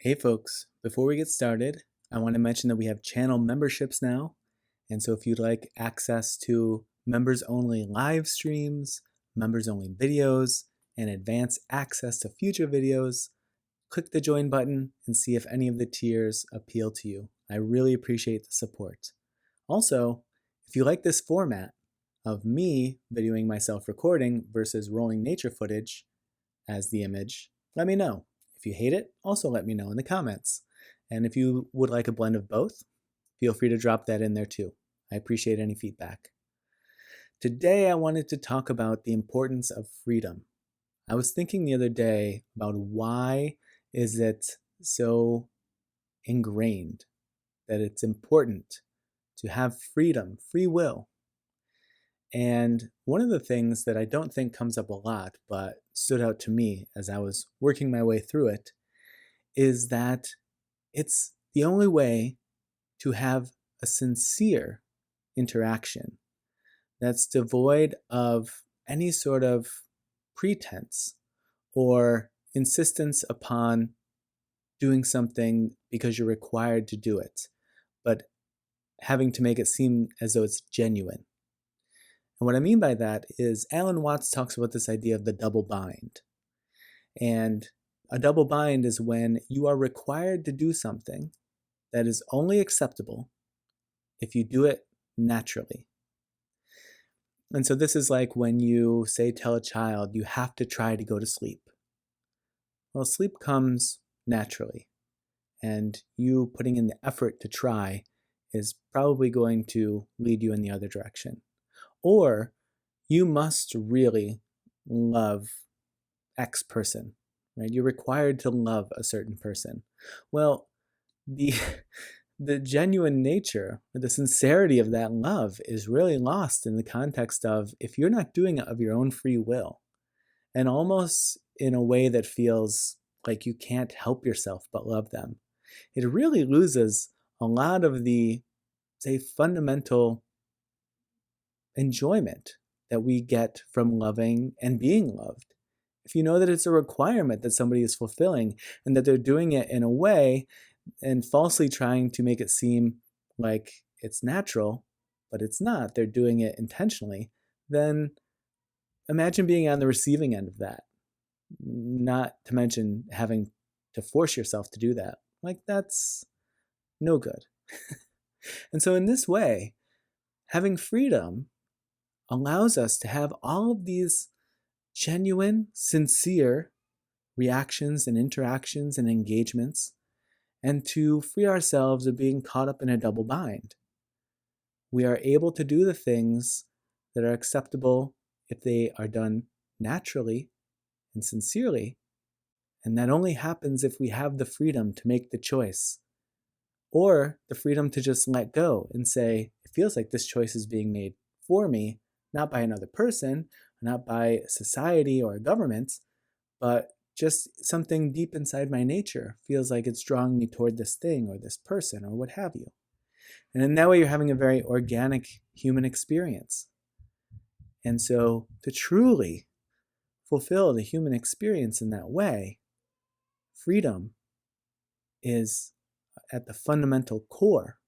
Hey folks, before we get started, I want to mention that we have channel memberships now. And so if you'd like access to members only live streams, members only videos, and advanced access to future videos, click the join button and see if any of the tiers appeal to you. I really appreciate the support. Also, if you like this format of me videoing myself recording versus rolling nature footage as the image, let me know. If you hate it, also let me know in the comments. And if you would like a blend of both, feel free to drop that in there too. I appreciate any feedback. Today I wanted to talk about the importance of freedom. I was thinking the other day about why is it so ingrained that it's important to have freedom, free will. And one of the things that I don't think comes up a lot, but stood out to me as I was working my way through it, is that it's the only way to have a sincere interaction that's devoid of any sort of pretense or insistence upon doing something because you're required to do it, but having to make it seem as though it's genuine. And what I mean by that is Alan Watts talks about this idea of the double bind. And a double bind is when you are required to do something that is only acceptable if you do it naturally. And so this is like when you say tell a child you have to try to go to sleep. Well, sleep comes naturally, and you putting in the effort to try is probably going to lead you in the other direction. Or you must really love X person, right? You're required to love a certain person. Well, the the genuine nature or the sincerity of that love is really lost in the context of if you're not doing it of your own free will, and almost in a way that feels like you can't help yourself but love them. It really loses a lot of the, say, fundamental enjoyment that we get from loving and being loved. If you know that it's a requirement that somebody is fulfilling and that they're doing it in a way and falsely trying to make it seem like it's natural, but it's not, they're doing it intentionally, then imagine being on the receiving end of that. Not to mention having to force yourself to do that. Like, that's no good. And so in this way, having freedom allows us to have all of these genuine, sincere reactions and interactions and engagements, and to free ourselves of being caught up in a double bind. We are able to do the things that are acceptable if they are done naturally and sincerely, and that only happens if we have the freedom to make the choice, or the freedom to just let go and say, it feels like this choice is being made for me, not by another person, not by society or a government, but just something deep inside my nature feels like it's drawing me toward this thing or this person or what have you. And in that way, you're having a very organic human experience. And so to truly fulfill the human experience in that way, freedom is at the fundamental core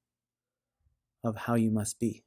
of how you must be.